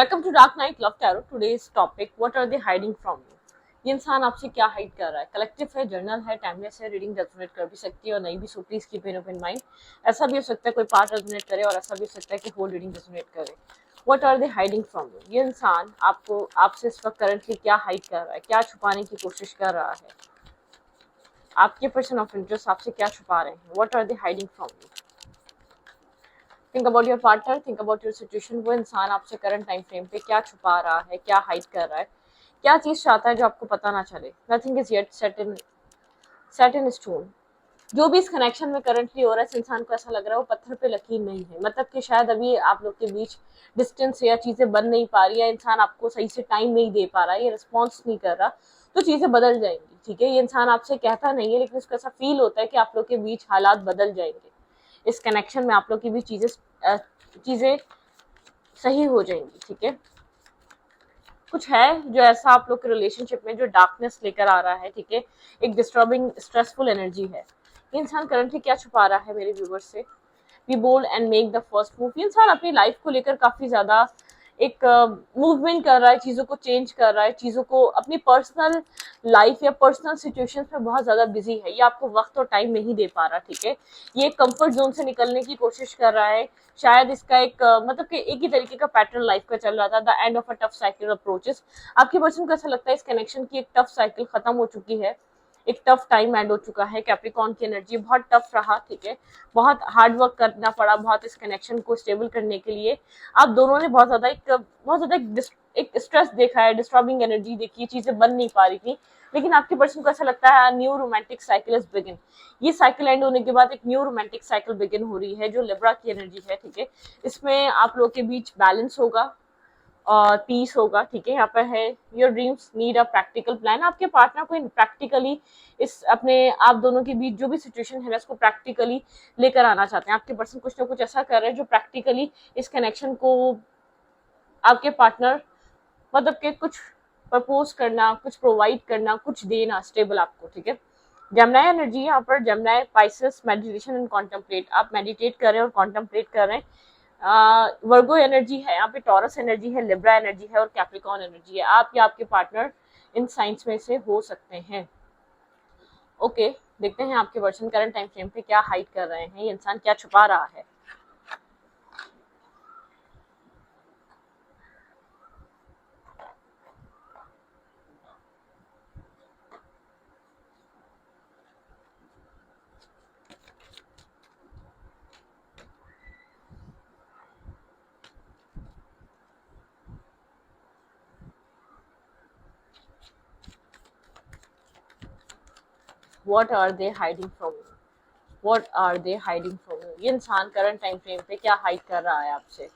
Welcome to dark night love tarot. Today's topic, what are they hiding from you. ये इंसान आपसे क्या hide कर रहा है। कलेक्टिव है, जर्नल है, टाइमलेस है, रीडिंग रेजोनेट कर भी सकती है और नहीं भी, so please keep in open mind. ऐसा भी हो सकता है कोई पार्ट रेजोनेट करे और ऐसा भी हो सकता है कि होल रीडिंग रेजोनेट करे। What are they hiding from you. ये इंसान आपसे इस वक्त करंटली क्या हाइड कर रहा है, क्या छुपाने की कोशिश कर रहा है। आपके पर्सन ऑफ इंटरेस्ट आपसे क्या छुपा रहे हैं। What are they hiding from you. Think about your partner, think about your situation. वो इंसान आपसे करंट टाइम फ्रेम पे क्या छुपा रहा है, क्या हाइड कर रहा है, क्या चीज चाहता है जो आपको पता ना चले। Nothing is yet set in stone. जो भी इस कनेक्शन में करंटली हो रहा है, इस इंसान को ऐसा लग रहा है वो पत्थर पे लकीर नहीं है। मतलब कि शायद अभी आप लोग के बीच डिस्टेंस या चीजें बन नहीं पा रही है, इंसान आपको सही से टाइम नहीं दे पा रहा है, ये रिस्पॉन्स नहीं कर रहा, तो चीजें बदल जाएंगी। ठीक है, ये इंसान आपसे कहता नहीं है लेकिन उसको ऐसा फील होता है कि आप लोग के बीच हालात बदल जाएंगे। इस कनेक्शन में आप लोग की भी चीजें सही हो जाएंगी। ठीक है, कुछ है जो ऐसा आप लोग के रिलेशनशिप में जो डार्कनेस लेकर आ रहा है। ठीक है, एक डिस्टर्बिंग स्ट्रेसफुल एनर्जी है। ये इंसान करंटली क्या छुपा रहा है मेरे व्यूवर्स से। Be bold and make the first move. ये इंसान अपनी लाइफ को लेकर काफी ज्यादा एक मूवमेंट कर रहा है, चीजों को चेंज कर रहा है, चीजों को अपनी पर्सनल लाइफ या पर्सनल सिचुएशंस में बहुत ज्यादा बिजी है। ये आपको वक्त और टाइम नहीं दे पा रहा। ठीक है, ये कंफर्ट जोन से निकलने की कोशिश कर रहा है। शायद इसका एक मतलब कि एक ही तरीके का पैटर्न लाइफ का चल रहा था। The end of a tough cycle approaches. आपके पर्सन को ऐसा लगता है इस कनेक्शन की एक टफ साइकिल खत्म हो चुकी है, एक टफ टाइम एंड हो चुका है। कैप्रिकॉर्न की एनर्जी बहुत टफ रहा। ठीक है, बहुत हार्ड वर्क करना पड़ा, बहुत इस कनेक्शन को स्टेबल करने के लिए आप दोनों ने बहुत ज्यादा एक स्ट्रेस देखा है, डिस्टर्बिंग एनर्जी देखी है, चीजें बन नहीं पा रही थी। लेकिन आपके पर्सन को ऐसा लगता है new romantic cycle is begin. ये साइकिल एंड होने के बाद एक न्यू रोमांटिक साइकिल बिगिन हो रही है जो लिब्रा की एनर्जी है। ठीक है, इसमें आप लोग के बीच बैलेंस होगा और पीस होगा। ठीक है, यहाँ पर है your dreams need a practical plan. आपके पार्टनर को प्रैक्टिकली इस अपने आप दोनों के बीच जो भी सिचुएशन है ना, इसको प्रैक्टिकली लेकर आना चाहते हैं। आपके पर्सन कुछ ना कुछ ऐसा कर रहे हैं जो प्रैक्टिकली इस कनेक्शन को आपके पार्टनर मतलब के कुछ प्रपोज करना, कुछ प्रोवाइड करना, कुछ देना स्टेबल आपको। ठीक है, जेमिनी एनर्जी यहाँ पर, Gemini Pisces meditation and contemplate. आप मेडिटेट कर रहे हैं और कॉन्टेम्पलेट कर रहे हैं। वर्गो एनर्जी है यहाँ पे, टॉरस एनर्जी है, लिब्रा एनर्जी है और कैप्रिकॉर्न एनर्जी है। आप या आपके पार्टनर इन साइंस में से हो सकते हैं। ओके, देखते हैं आपके पर्सन करंट टाइम फ्रेम पे क्या हाइड कर रहे हैं, ये इंसान क्या छुपा रहा है। What are they hiding from you? What are they hiding from you? ये इंसान करंट टाइम फ्रेम पे क्या हाइड कर रहा है आपसे।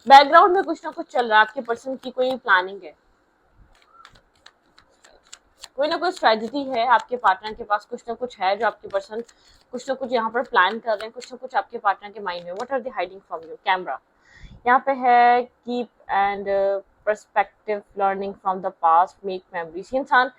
बैकग्राउंड में कुछ ना कुछ चल रहा है, आपके पर्सन की कोई प्लानिंग है, कोई ना कोई स्ट्रेटजी है। आपके पार्टनर के पास कुछ ना कुछ है जो आपके पर्सन कुछ ना कुछ यहाँ पर प्लान कर रहे हैं, कुछ ना कुछ आपके पार्टनर के माइंड में। What are they hiding from you. Camera यहाँ पे है, keep and perspective, learning from the past, make memories. ये इंसान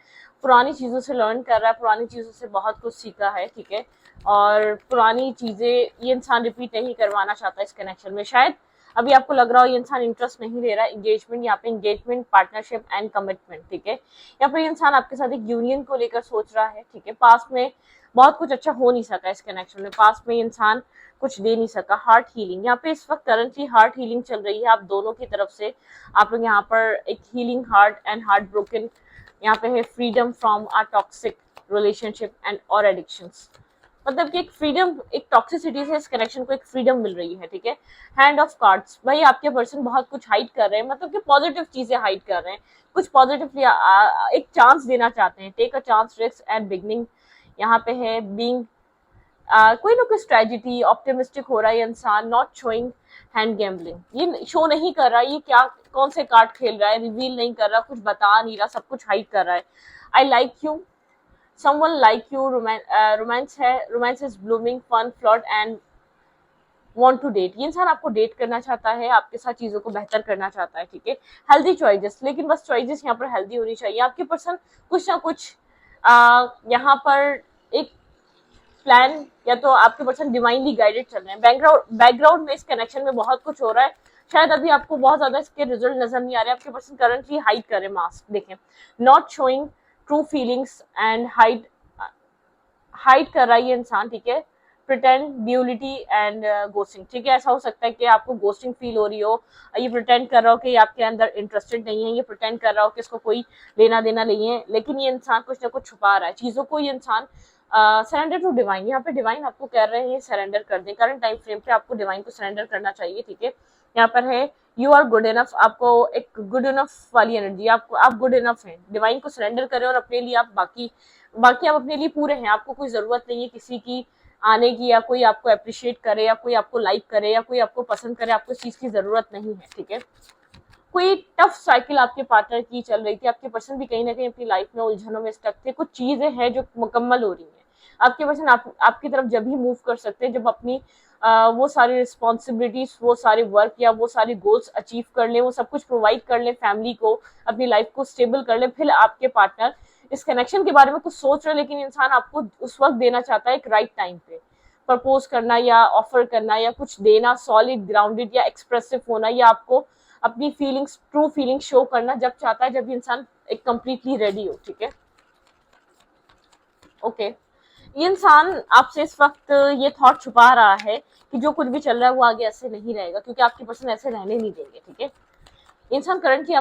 पुरानी चीज़ों से लर्न कर रहा है, पुरानी चीज़ों से बहुत कुछ सीखा है। ठीक है, और पुरानी चीज़ें ये इंसान रिपीट नहीं करवाना चाहता इस कनेक्शन में। शायद अभी आपको लग रहा हो ये इंसान इंटरेस्ट नहीं ले रहा है। एंगेजमेंट, यहाँ पे एंगेजमेंट, पार्टनरशिप एंड कमिटमेंट। ठीक है, यहाँ पर ये इंसान आपके साथ एक यूनियन को लेकर सोच रहा है। ठीक है, पास्ट में बहुत कुछ अच्छा हो नहीं सका इस कनेक्शन में, पास्ट में इंसान कुछ दे नहीं सका। हार्ट हीलिंग, यहाँ पे इस वक्त करंटली हार्ट हीलिंग चल रही है आप दोनों की तरफ से। आप लोग यहाँ पर एक healing heart and heart broken, यहाँ पे है freedom from a toxic relationship and और एडिक्शंस। मतलब कि एक फ्रीडम, एक टॉक्सिसिटी से इस कनेक्शन को एक फ्रीडम मिल रही है। ठीक है, हैंड ऑफ कार्ड्स, भाई आपके पर्सन बहुत कुछ हाइड कर रहे हैं, मतलब कि पॉजिटिव चीजें हाइड कर रहे हैं, कुछ पॉजिटिवली एक चांस देना चाहते हैं। Take a chance, risk and beginning. यहाँ पे है बीइंग कोई ना कोई स्ट्रेटजी, ऑप्टिमिस्टिक हो रहा है इंसान। नॉट शोइंग हैंड गैम्बलिंग, ये शो नहीं कर रहा है ये क्या कौन से कार्ड खेल रहा है, रिवील नहीं कर रहा, कुछ बता नहीं रहा, सब कुछ हाइड कर रहा है। I like you, someone like you, romance है, romance is blooming, fun, flirt and want to date. ये इंसान आपको डेट करना चाहता है, आपके साथ चीजों को बेहतर करना चाहता है। ठीक है, हेल्दी चॉइसेस, लेकिन बस चॉइसेस यहाँ पर हेल्दी होनी चाहिए। आपके पर्सन कुछ ना कुछ यहाँ पर एक प्लान, या तो आपके पर्सन डिवाइनली गाइडेड चल रहे हैं। बैकग्राउंड में इस कनेक्शन में बहुत कुछ हो रहा है। शायद अभी आपको बहुत ज्यादा इसके रिजल्ट नजर नहीं आ रहे, आपके पर्सन करंटली हाइड करे मास्क, देखें not showing true feelings and hide कर रहा है ये इंसान, ठीक है, प्रिटेंड ड्यूलिटी एंड गोस्टिंग, ठीक है, ऐसा हो सकता है कि आपको गोस्टिंग फील हो रही हो, ये प्रिटेंड कर रहा हो कि ये आपके अंदर इंटरेस्टेड नहीं है, ये प्रिटेंड कर रहा हो कि इसको कोई लेना देना नहीं है, लेकिन ये इंसान कुछ ना कुछ छुपा रहा है चीजों को, ये इंसान सरेंडर टू डिवाइन, यहाँ पे डिवाइन आपको कह रहे हैं सरेंडर कर दें, करंट टाइम फ्रेम पे आपको डिवाइन को सरेंडर करना चाहिए, ठीक है, यहाँ पर है यू आर गुड इनफ, आपको एक गुड इनफ वाली एनर्जी, आपको आप गुड इनफ हैं, डिवाइन को सरेंडर करें और अपने लिए आप बाकी आप अपने लिए पूरे हैं, आपको कोई जरूरत नहीं है किसी की आने की, या कोई आपको अप्रिशिएट करे, या कोई आपको लाइक करे, या कोई आपको पसंद करे, आपको इस चीज की जरूरत नहीं है, ठीक है। कोई टफ साइकिल आपके पार्टनर की चल रही थी, आपके पर्सन भी कहीं ना कहीं अपनी लाइफ में उलझनों में स्टक थे, कुछ चीजें हैं जो मुकम्मल हो रही हैं, आपके पर्सन आपकी तरफ जब भी मूव कर सकते हैं जब अपनी वो सारी रिस्पॉन्सिबिलिटीज, वो सारे वर्क या वो सारे गोल्स अचीव कर ले, वो सब कुछ प्रोवाइड कर ले फैमिली को, अपनी लाइफ को स्टेबल कर ले, फिर आपके पार्टनर इस कनेक्शन के बारे में कुछ सोच रहे हैं, लेकिन इंसान आपको उस वक्त देना चाहता है एक राइट टाइम पे, प्रपोज करना या ऑफर करना या कुछ देना, सॉलिड ग्राउंडेड या एक्सप्रेसिव होना, या आपको अपनी फीलिंग्स, ट्रू फीलिंग शो करना जब चाहता है, जब इंसान एक कंप्लीटली रेडी हो, ठीक है। ओके, ये इंसान आपसे इस वक्त ये थॉट छुपा रहा है कि जो कुछ भी चल रहा है वो आगे ऐसे नहीं रहेगा, क्योंकि आपकी पर्सन ऐसे रहने नहीं देंगे, ठीक है। इंसान करंटली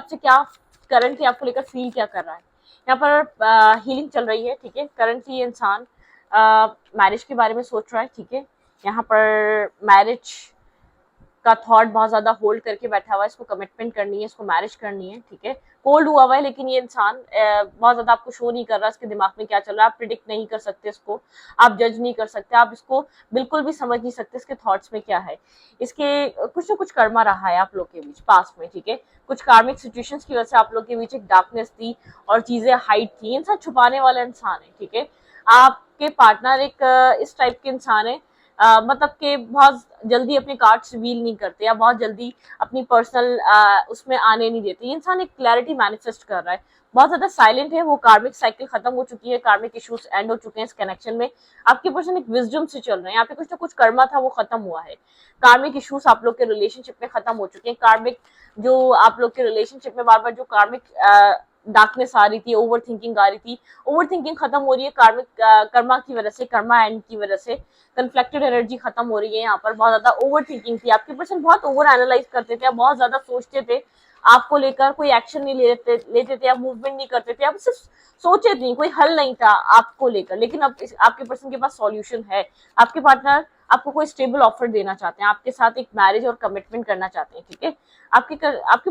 आपको लेकर फील क्या कर रहा है, यहाँ पर हीलिंग चल रही है, ठीक है। करंटली ये इंसान मैरिज के बारे में सोच रहा है, ठीक है। यहाँ पर मैरिज का थॉट बहुत ज्यादा होल्ड करके बैठा हुआ है, इसको कमिटमेंट करनी है, इसको मैरिज करनी है, ठीक है। होल्ड हुआ हुआ है, लेकिन ये इंसान बहुत ज्यादा आपको शो नहीं कर रहा इसके दिमाग में क्या चल रहा है, आप प्रिडिक्ट नहीं कर सकते इसको, आप जज नहीं कर सकते, आप इसको बिल्कुल भी समझ नहीं सकते इसके थॉट्स में क्या है। इसके कुछ ना कुछ कर्मा रहा है आप लोग के बीच पास में, ठीक है। कुछ कार्मिक सिचुएशंस की वजह से आप लोग के बीच एक डार्कनेस थी और चीजें हाइड थी, इंसान छुपाने वाला इंसान है, ठीक है। आपके पार्टनर एक इस टाइप के इंसान है, मतलब कि बहुत जल्दी अपने कार्ड्स रिवील नहीं करते या बहुत जल्दी अपनी पर्सनल उसमें आने नहीं देते। ये इंसान एक क्लैरिटी मैनिफेस्ट कर रहा है, बहुत ज्यादा साइलेंट है, वो कार्मिक साइकिल खत्म हो चुकी है, कार्मिक इश्यूज एंड हो चुके हैं इस कनेक्शन में। आपके पर्सन एक विजडम से चल रहे हैं, यहाँ पे कुछ ना कुछ कर्मा था वो खत्म हुआ है, कार्मिक इश्यूज आप लोग के रिलेशनशिप में खत्म हो चुके हैं, कार्मिक जो आप लोग के रिलेशनशिप में बार बार जो कार्मिक डार्कनेस आ रही थी, ओवर थिंकिंग आ रही थी, ओवर थिंकिंग खत्म हो रही है कार्मिक कर्मा की वजह से, कर्मा एंड की वजह से कन्फ्लेक्टेड एनर्जी खत्म हो रही है। यहाँ पर बहुत ज्यादा ओवर थिंकिंग थी, आपके पर्सन बहुत ओवर एनालाइज करते थे, बहुत ज्यादा सोचते थे आपको लेकर, कोई एक्शन नहीं लेते थे, आप मूवमेंट नहीं करते थे, आप सिर्फ सोचे नहीं, कोई हल नहीं था आपको लेकर, लेकिन अब आपके पर्सन के पास सॉल्यूशन है। आपके पार्टनर आपको कोई स्टेबल ऑफर देना चाहते हैं, आपके साथ एक मैरिज और कमिटमेंट करना चाहते हैं, ठीक है। आपके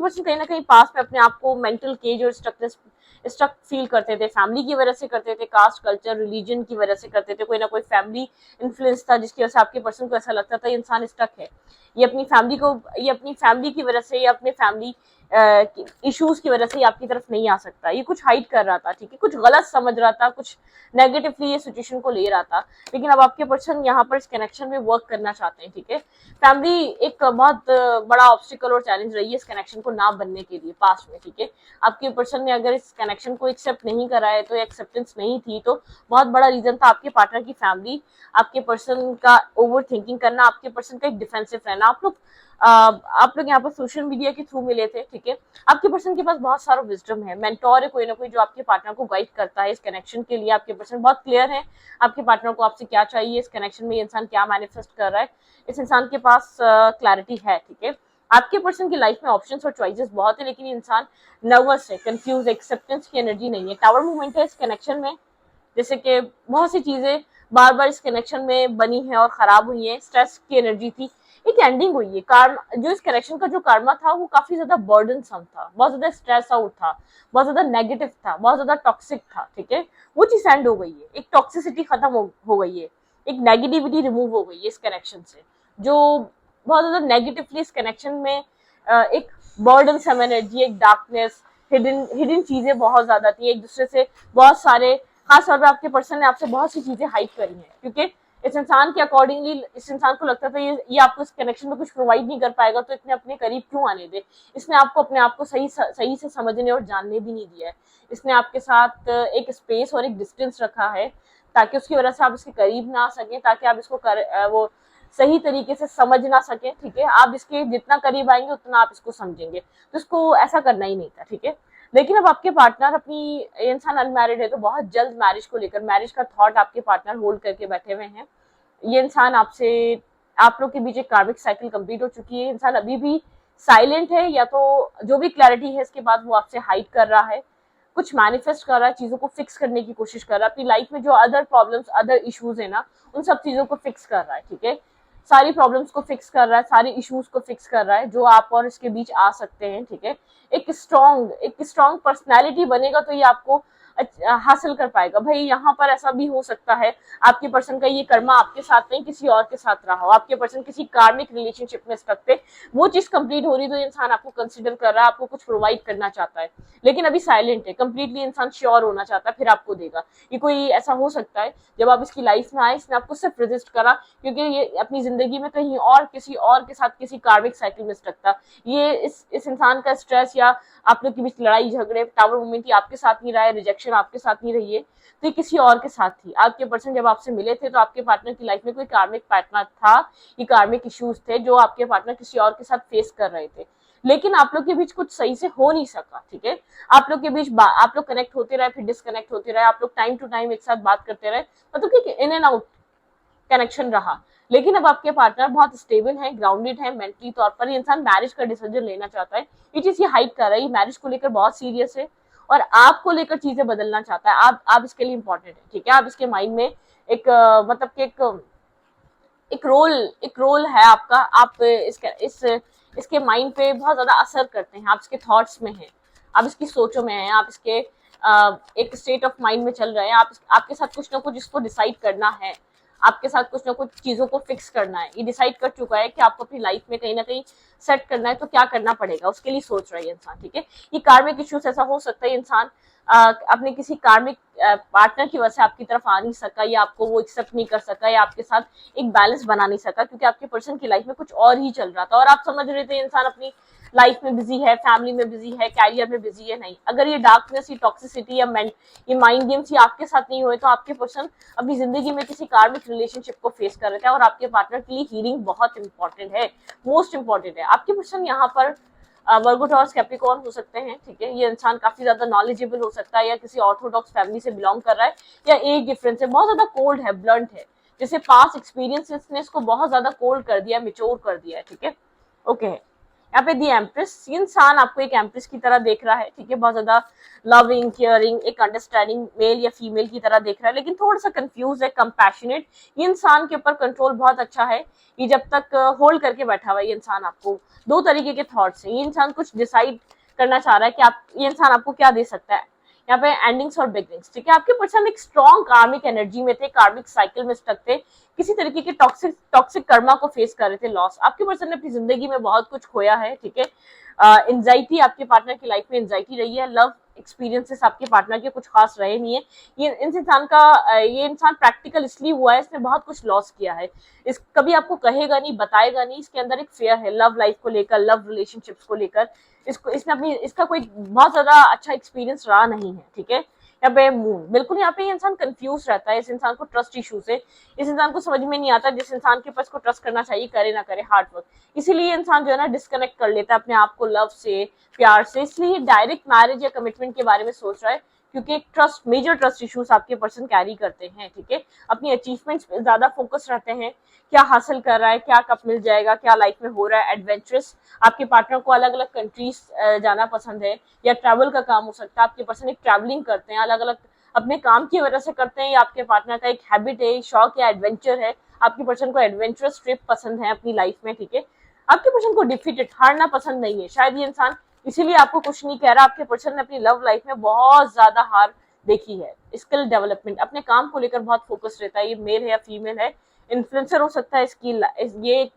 पर्सन कहीं ना कहीं पास में अपने आप को मेंटल केज और स्ट्रक फील करते थे, फैमिली की वजह से करते थे, कास्ट कल्चर रिलीजन की वजह से करते थे, कोई ना कोई फैमिली इन्फ्लुएंस था जिसकी वजह से आपके पर्सन को ऐसा लगता था ये इंसान स्टक है, ये अपनी फैमिली की वजह से, या अपने फैमिली इश्यूज की वजह से ये आपकी तरफ नहीं आ सकता, ये कुछ हाइड कर रहा था, ठीक है, कुछ गलत समझ रहा था, कुछ नेगेटिवली ये सिचुएशन को ले रहा था, लेकिन अब आपके पर्सन यहाँ पर इस कनेक्शन में वर्क करना चाहते हैं, ठीक है। फैमिली एक बहुत बड़ा ऑब्स्टिकल और चैलेंज रही है इस कनेक्शन को ना बनने के लिए पास्ट में, ठीक है। आपके पर्सन ने अगर इस कनेक्शन को एक्सेप्ट नहीं करा है, तो एक्सेप्टेंस नहीं थी, तो बहुत बड़ा रीजन था आपके पार्टनर की फैमिली, आपके पर्सन का ओवर थिंकिंग करना, आपके पर्सन का एक डिफेंसिव रहना। आप लोग यहाँ पर सोशल मीडिया के थ्रू मिले थे, ठीक है। आपके पर्सन के पास बहुत सारा विजडम है, मेंटोर है कोई ना कोई जो आपके पार्टनर को गाइड करता है इस कनेक्शन के लिए। आपके पर्सन बहुत क्लियर है आपके पार्टनर को आपसे क्या चाहिए, इस कनेक्शन में ये इंसान क्या मैनिफेस्ट कर रहा है, इस इंसान के पास क्लैरिटी है, ठीक है। आपके पर्सन की लाइफ में ऑप्शंस और चॉइसेस बहुत है, लेकिन इंसान नर्वस है, कंफ्यूज, एक्सेप्टेंस की एनर्जी नहीं है, टावर मूवमेंट है इस कनेक्शन में, जैसे कि बहुत सी चीजें बार बार इस कनेक्शन में बनी है और खराब हुई है, स्ट्रेस की एनर्जी थी, एक एंडिंग हुई है। जो इस कनेक्शन का जो कर्मा था वो काफी ज्यादा बर्डनसम था, बहुत ज्यादा स्ट्रेस आउट था, बहुत ज्यादा नेगेटिव था, बहुत ज्यादा टॉक्सिक था, ठीक है। वो चीज एंड हो गई है, एक टॉक्सिसिटी खत्म हो गई है, एक नेगेटिविटी रिमूव हो गई है इस कनेक्शन से, जो बहुत ज्यादा नेगेटिवली इस कनेक्शन में एक बर्डनसम एनर्जी, एक डार्कनेस, हिडन चीजें बहुत ज्यादा थी, एक दूसरे से बहुत सारे, खास तौर पे आपके पर्सन ने आपसे बहुत सी चीजें हाइड करी हैं, क्योंकि इस इंसान के अकॉर्डिंगली इस इंसान को लगता था ये आपको इस कनेक्शन में कुछ प्रोवाइड नहीं कर पाएगा, तो इतने अपने करीब क्यों आने दे। इसने आपको अपने आप को सही से समझने और जानने भी नहीं दिया है, इसने आपके साथ एक स्पेस और एक डिस्टेंस रखा है ताकि उसकी वजह से आप इसके करीब ना आ सकें, ताकि आप इसको वो सही तरीके से समझ ना सके, ठीक है। आप इसके जितना करीब आएंगे उतना आप इसको समझेंगे, तो इसको ऐसा करना ही नहीं था, ठीक है। लेकिन अब आपके पार्टनर अपनी, ये इंसान अनमैरिड है तो बहुत जल्द मैरिज को लेकर, मैरिज का थॉट आपके पार्टनर होल्ड करके बैठे हुए हैं। ये इंसान आपसे, आप लोग के बीच एक कार्मिक साइकिल कंप्लीट हो चुकी है। इंसान अभी भी साइलेंट है, या तो जो भी क्लैरिटी है इसके बाद वो आपसे हाइड कर रहा है, कुछ मैनिफेस्ट कर रहा है, चीजों को फिक्स करने की कोशिश कर रहा है। अपनी लाइफ में जो अदर प्रॉब्लम्स, अदर इश्यूज है ना, उन सब चीजों को फिक्स कर रहा है, ठीक है। सारी प्रॉब्लम्स को फिक्स कर रहा है, सारे इश्यूज को फिक्स कर रहा है जो आप और इसके बीच आ सकते हैं, ठीक है। एक स्ट्रॉन्ग पर्सनैलिटी बनेगा तो ये आपको हासिल कर पाएगा। भाई यहाँ पर ऐसा भी हो सकता है आपके पर्सन का ये कर्मा आपके साथ नहीं किसी और के साथ रहा हो, आपके पर्सन किसी कार्मिक रिलेशनशिप में स्टक थे, वो चीज कंप्लीट हो रही तो इंसान आपको कंसिडर कर रहा है, आपको कुछ प्रोवाइड करना चाहता है, लेकिन अभी साइलेंट है, कंप्लीटली इंसान श्योर होना चाहता है, फिर आपको देगा। ये कोई ऐसा हो सकता है जब आप इसकी लाइफ में आए, इसने आपको सिर्फ रेजिस्ट करा क्योंकि ये अपनी जिंदगी में कहीं और किसी और के साथ किसी कार्मिक साइकिल में स्टक था। ये इस इंसान का स्ट्रेस या आप लोग के बीच लड़ाई झगड़े, टावर मूवमेंट, ये आपके साथ नहीं रहा है, रिजेक्शन आपके साथ नहीं रही है, तो ये किसी और के साथ थी। आपके पर्सन जब आपसे मिले थे तो आपके पार्टनर की लाइफ में कोई कार्मिक पार्टनर था, ये कार्मिक इश्यूज थे जो आपके पार्टनर किसी और के साथ फेस कर रहे थे, लेकिन आप लोग के बीच कुछ सही से हो नहीं सका, ठीक है। आप लोग के बीच आप लोग कनेक्ट होते रहे, फिर डिसकनेक्ट होते रहे, आप लोग टाइम टू टाइम एक साथ बात करते रहे, मतलब कि इन एंड आउट कनेक्शन रहा। लेकिन अब आपके पार्टनर बहुत स्टेबल है, ग्राउंडेड है मेंटली तौर पर। ये इंसान मैरिज का डिसीजन लेना चाहता है, ये चीज ये हाइड कर रहा है, ये मैरिज को लेकर बहुत सीरियस है और आपको लेकर चीजें बदलना चाहता है। आप इसके लिए इंपॉर्टेंट है, ठीक है। आप इसके माइंड में एक मतलब कि एक रोल है आपका। आप इसके माइंड पे बहुत ज्यादा असर करते हैं, आप इसके थॉट्स में हैं, आप इसकी सोचों में हैं, आप इसके एक स्टेट ऑफ माइंड में चल रहे हैं। आपके साथ कुछ ना कुछ इसको डिसाइड करना है, आपके साथ कुछ ना कुछ चीजों को फिक्स करना है। ये डिसाइड कर चुका है कि आपको अपनी लाइफ में कहीं ना कहीं सेट करना है, तो क्या करना पड़ेगा उसके लिए सोच रहा है इंसान, ठीक है। ये कार्मिक इश्यूज ऐसा हो सकता है इंसान अपने किसी कार्मिक पार्टनर की वजह से आपकी तरफ आ नहीं सका, या आपको वो एक्सेप्ट नहीं कर सका, या आपके साथ एक बैलेंस बना नहीं सका, क्योंकि आपके पर्सन की लाइफ में कुछ और ही चल रहा था और आप समझ रहे थे इंसान अपनी लाइफ में बिजी है, फैमिली में बिजी है, कैरियर में बिजी है। नहीं, अगर ये डार्कनेस, ये टॉक्सिसिटी या ये माइंड गेम्स ये आपके साथ नहीं हुए तो आपके पर्सन अपनी जिंदगी में किसी कार्मिक रिलेशनशिप को फेस कर रहे थे, और आपके पार्टनर के लिए हीलिंग बहुत इंपॉर्टेंट है, मोस्ट इंपॉर्टेंट है। आपके पर्सन यहाँ पर वर्गो टॉरस कैप्रिकॉर्न हो सकते हैं, ठीक है। ये इंसान काफी ज्यादा नॉलेजेबल हो सकता है, या किसी ऑर्थोडॉक्स फैमिली से बिलोंग कर रहा है, या एज डिफरेंस है, बहुत ज्यादा कोल्ड है, ब्लंट है, जैसे पास्ट एक्सपीरियंसेस ने इसको बहुत ज्यादा कोल्ड कर दिया, मेच्योर कर दिया है, ठीक है। ओके, यहाँ पे दी एम्प्रेस, ये इंसान आपको एक एम्प्रेस की तरह देख रहा है, ठीक है। बहुत ज्यादा लविंग, केयरिंग, एक अंडरस्टैंडिंग मेल या फीमेल की तरह देख रहा है, लेकिन थोड़ा सा कंफ्यूज है, कंपैशनेट। ये इंसान के ऊपर कंट्रोल बहुत अच्छा है, ये जब तक होल्ड करके बैठा हुआ है। ये इंसान आपको दो तरीके के थॉट्स हैं, ये इंसान कुछ डिसाइड करना चाह रहा है कि आप, ये इंसान आपको क्या दे सकता है। यहाँ पे एंडिंग्स और बिगनिंग्स, ठीक है। आपके पर्सन एक स्ट्रॉन्ग कार्मिक एनर्जी में थे, कार्मिक साइकिल में स्टक थे, किसी तरीके के टॉक्सिक कर्मा को फेस कर रहे थे, लॉस। आपके पर्सन ने अपनी जिंदगी में बहुत कुछ खोया है, ठीक है। एंजाइटी, आपके पार्टनर की लाइफ में एंजाइटी रही है। लव एक्सपीरियंसेस आपके पार्टनर के कुछ खास रहे नहीं है। ये इंसान प्रैक्टिकल इसलिए हुआ है, इसने बहुत कुछ लॉस किया है। इस कभी आपको कहेगा नहीं, बताएगा नहीं, इसके अंदर एक फेयर है लव लाइफ को लेकर, लव रिलेशनशिप्स को लेकर। इसका कोई बहुत ज्यादा अच्छा एक्सपीरियंस रहा नहीं है, ठीक है। यहाँ पे मून, बिल्कुल यहाँ पे ये इंसान कंफ्यूज रहता है, इस इंसान को ट्रस्ट इशू से, इस इंसान को समझ में नहीं आता जिस इंसान के पास को ट्रस्ट करना चाहिए करे ना करे, हार्ड वर्क। इसीलिए इंसान जो है ना डिस्कनेक्ट कर लेता है अपने आप को लव से, प्यार से। इसलिए डायरेक्ट मैरिज या कमिटमेंट के बारे में सोच रहा है, क्योंकि एक मेजर ट्रस्ट इश्यूज आपके पर्सन कैरी करते हैं, ठीक है। अपनी अचीवमेंट्स पे ज्यादा फोकस रहते हैं, क्या हासिल कर रहा है, क्या कब मिल जाएगा, क्या लाइफ में हो रहा है। एडवेंचरस, आपके पार्टनर को अलग अलग कंट्रीज जाना पसंद है, या ट्रैवल का काम हो सकता है। आपके पर्सन एक ट्रैवलिंग करते हैं, अलग अलग अपने काम की वजह से करते हैं, या आपके पार्टनर का एक हैबिट है, शौक या एडवेंचर है। आपके पर्सन को एडवेंचरस ट्रिप पसंद है अपनी लाइफ में, ठीक है। आपके पर्सन को डिफीटेड, हारना पसंद नहीं है। शायद ये इंसान इसीलिए आपको कुछ नहीं कह रहा, आपके पर्सन ने अपनी लव लाइफ में बहुत ज्यादा हार देखी है। स्किल डेवलपमेंट, अपने काम को लेकर बहुत फोकस रहता है। ये मेल है या फीमेल है, इन्फ्लुएंसर हो सकता है, ये एक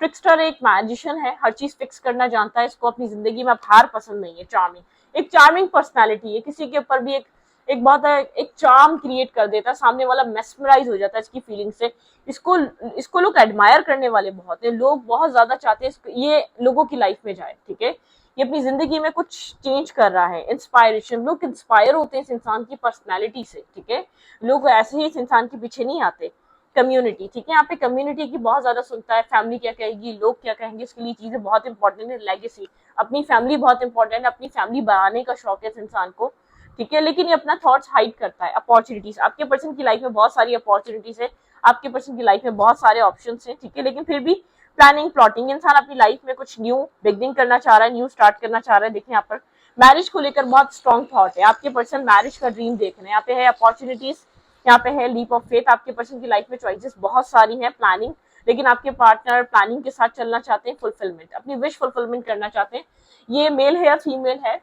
ट्रिक्स्टर, एक मैजिशियन है, हर चीज फिक्स करना जानता है। इसको अपनी जिंदगी में अब हार पसंद नहीं है। एक चार्मिंग पर्सनालिटी है, किसी के ऊपर भी एक चार्म क्रिएट कर देता है, सामने वाला मेस्मराइज हो जाता है इसकी फीलिंग से। इसको लोग एडमायर करने वाले बहुत हैं, लोग बहुत ज्यादा चाहते हैं ये लोगों की लाइफ में जाए, ठीक है। ये अपनी जिंदगी में कुछ चेंज कर रहा है, इंस्पायरेशन, लोग इंस्पायर होते हैं इस इंसान की पर्सनैलिटी से, ठीक है। लोग ऐसे ही इस इंसान के पीछे नहीं आते, कम्युनिटी, ठीक है, यहाँ पे कम्युनिटी की बहुत ज्यादा सुनता है, फैमिली क्या कहेगी, लोग क्या कहेंगे, इसके लिए चीजें बहुत इंपॉर्टेंट है। लेगेसी, अपनी फैमिली बहुत इंपॉर्टेंट है, अपनी फैमिली बनाने का शौक है इस इंसान को, ठीक है, लेकिन ये अपना थॉट्स हाइड करता है। अपॉर्चुनिटीज, आपके पर्सन की लाइफ में बहुत सारी अपॉर्चुनिटीज है, आपके पर्सन की लाइफ में बहुत सारे ऑप्शन है, ठीक है, लेकिन फिर भी प्लानिंग प्लॉटिंग, इंसान अपनी लाइफ में कुछ न्यू बिगनिंग करना चाह रहा है, न्यू स्टार्ट करना चाह रहा है। देखिए यहाँ पर मैरिज को लेकर बहुत स्ट्रॉन्ग थॉट है, आपके पर्सन मैरिज का ड्रीम देख रहे हैं, यहाँ पे है अपॉर्चुनिटीज, यहाँ पे है लीप ऑफ फेथ, आपके पर्सन की लाइफ में चॉइसेस बहुत सारी हैं, प्लानिंग, लेकिन आपके पार्टनर प्लानिंग के साथ चलना चाहते हैं, फुलफिलमेंट, अपनी विश फुलफिलमेंट करना चाहते हैं। ये मेल है या फीमेल है,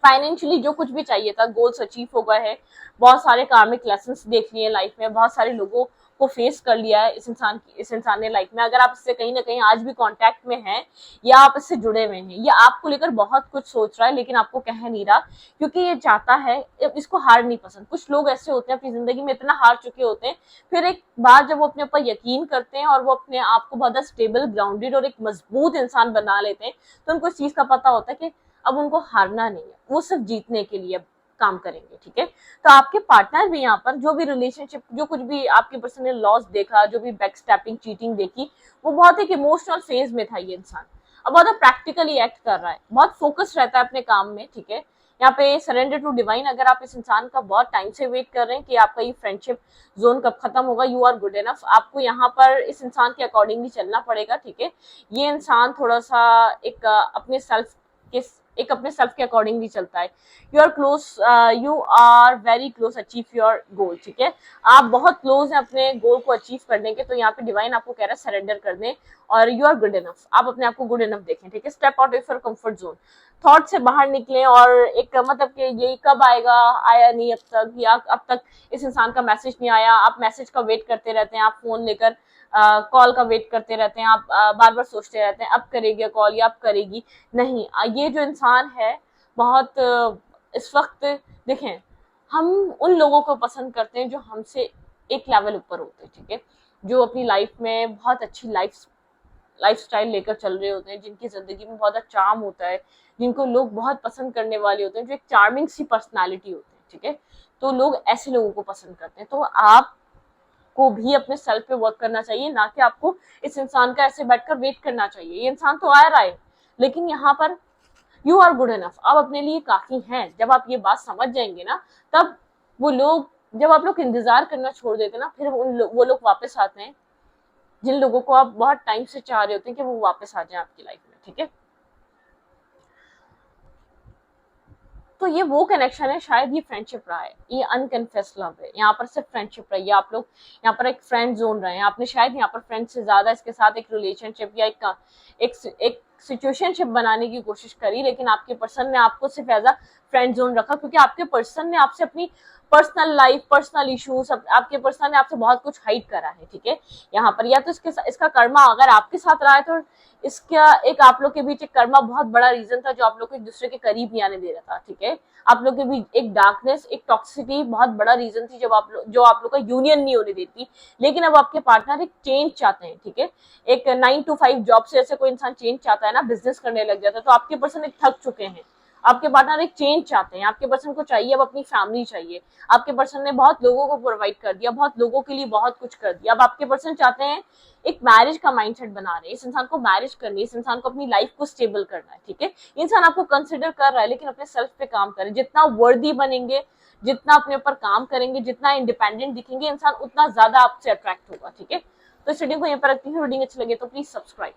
फाइनेंशियली जो कुछ भी चाहिए था गोल्स अचीव हो गए हैं, बहुत सारे कार्मिक लेसन्स देख लिए लाइफ में, बहुत सारे लोगों को फेस कर लिया है इस इंसान ने लाइफ में। अगर आप इससे कहीं ना कहीं आज भी कांटेक्ट में हैं या आप इससे जुड़े हुए हैं, ये आपको लेकर बहुत कुछ सोच रहा है लेकिन आपको कह नहीं रहा, क्योंकि ये चाहता है, इसको हार नहीं पसंद। कुछ लोग ऐसे होते हैं अपनी जिंदगी में इतना हार चुके होते हैं, फिर एक बार जब वो अपने ऊपर यकीन करते हैं और वो अपने आप को बहुत स्टेबल, ग्राउंडेड और एक मजबूत इंसान बना लेते हैं, तो उनको इस चीज का पता होता है कि अब उनको हारना नहीं है, वो सिर्फ जीतने के लिए काम करेंगे, ठीक है। तो आपके पार्टनर भी यहाँ पर जो भी रिलेशनशिप, जो कुछ भी आपके पर्सन ने लॉस देखा, जो भी बैक स्टैपिंग, चीटिंग देखी, वो बहुत एक इमोशनल फेज में था ये इंसान। अब बहुत प्रैक्टिकली एक्ट कर रहा है, बहुत फोकस रहता है अपने काम में, ठीक है। यहाँ पे सरेंडर टू डिवाइन, अगर आप इस इंसान का बहुत टाइम से वेट कर रहे हैं कि आपका ये फ्रेंडशिप जोन कब खत्म होगा, यू आर गुड इनफ, आपको यहाँ पर इस इंसान के अकॉर्डिंगली चलना पड़ेगा, ठीक है। ये इंसान थोड़ा सा अपने सेल्फ के अपने सेल्फ के अकॉर्डिंगली चलता है। You are close, you are very close achieve your goal, ठीक है, आप बहुत क्लोज हैं अपने गोल को अचीव करने के। तो यहाँ पे डिवाइन आपको कह रहा है सरेंडर कर दें और यू आर गुड इनफ, आप अपने आप को गुड इनफ देखें, ठीक है। Step out of your comfort zone, thought से बाहर निकलें और एक मतलब कि ये कब आएगा, आया नहीं अब तक, या अब तक इस इंसान का मैसेज नहीं आया, आप मैसेज का वेट करते रहते हैं, आप फोन लेकर कॉल का वेट करते रहते हैं, आप बार बार सोचते रहते हैं अब करेगी कॉल या अब करेगी नहीं। ये जो इंसान है बहुत इस वक्त, देखें, हम उन लोगों को पसंद करते हैं जो हमसे एक लेवल ऊपर होते हैं, ठीक है, जो अपनी लाइफ में बहुत अच्छी लाइफस्टाइल लेकर चल रहे होते हैं, जिनकी जिंदगी में बहुत अच्छा चार्म होता है, जिनको लोग बहुत पसंद करने वाले होते हैं, जो एक चार्मिंग सी पर्सनालिटी होती है, ठीक है। तो लोग ऐसे लोगों को पसंद करते हैं। तो आप को भी अपने सेल्फ पे वर्क करना चाहिए, ना कि आपको इस इंसान का ऐसे बैठकर वेट करना चाहिए। ये इंसान तो आ रहा है, लेकिन यहाँ पर यू आर गुड इनफ, आप अपने लिए काफी हैं। जब आप ये बात समझ जाएंगे ना, तब वो लोग, जब आप लोग इंतजार करना छोड़ देते ना, फिर वो लोग वापस आते हैं, जिन लोगों को आप बहुत टाइम से चाह रहे होते हैं कि वो वापस आ जाए आपकी लाइफ में, ठीक है। तो ये वो कनेक्शन है, शायद ये फ्रेंडशिप रहा है, ये अनकन्फेस्ड लव है, यहाँ पर सिर्फ फ्रेंडशिप रही है, आप लोग यहाँ पर एक फ्रेंड जोन रहे हैं, आपने शायद यहाँ पर फ्रेंड से ज्यादा इसके साथ एक रिलेशनशिप या एक सिचुएशनशिप बनाने की कोशिश करी, लेकिन आपके पर्सन ने आपको सिर्फ एज अ फ्रेंड जोन रखा, क्योंकि आपके पर्सन ने आपसे अपनी पर्सनल लाइफ, पर्सनल इश्यूज, आपके पर्सन ने आपसे बहुत कुछ हाइड करा है, ठीक है। यहाँ पर या तो इसका कर्मा अगर आपके साथ रहा है, तो इसका एक आप लोग के बीच एक कर्मा बहुत बड़ा रीजन था जो आप लोग को एक दूसरे के करीब नहीं आने दे रहा था, ठीक है। आप लोग के बीच एक डार्कनेस, एक टॉक्सिसिटी बहुत बड़ा रीजन थी जो आप लोग का यूनियन नहीं होने देती। लेकिन अब आपके पार्टनर एक चेंज चाहते हैं, ठीक है। एक 9 to 5 जॉब से ऐसे कोई इंसान चेंज चाहता है ना, बिजनेस करने लग जाता है, तो आपके पर्सन एक थक चुके हैं, आपके पार्टनर एक चेंज चाहते हैं, आपके पर्सन को चाहिए अब अपनी फैमिली चाहिए। आपके पर्सन ने बहुत लोगों को प्रोवाइड कर दिया, बहुत लोगों के लिए बहुत कुछ कर दिया, अब आपके पर्सन चाहते हैं, एक मैरिज का माइंडसेट बना रहे हैं, इस इंसान को मैरिज करनी है, इस इंसान को अपनी लाइफ को स्टेबल करना है, ठीक है। इंसान आपको कंसिडर कर रहा है, लेकिन अपने सेल्फ पे काम करें, जितना वर्दी बनेंगे, जितना अपने ऊपर काम करेंगे, जितना इंडिपेंडेंट दिखेंगे इंसान, उतना ज्यादा आपसे अट्रैक्ट होगा, ठीक है। तो इस वीडियो को यहाँ पर रखती हूँ, रीडिंग अच्छी लगे तो प्लीज सब्सक्राइब।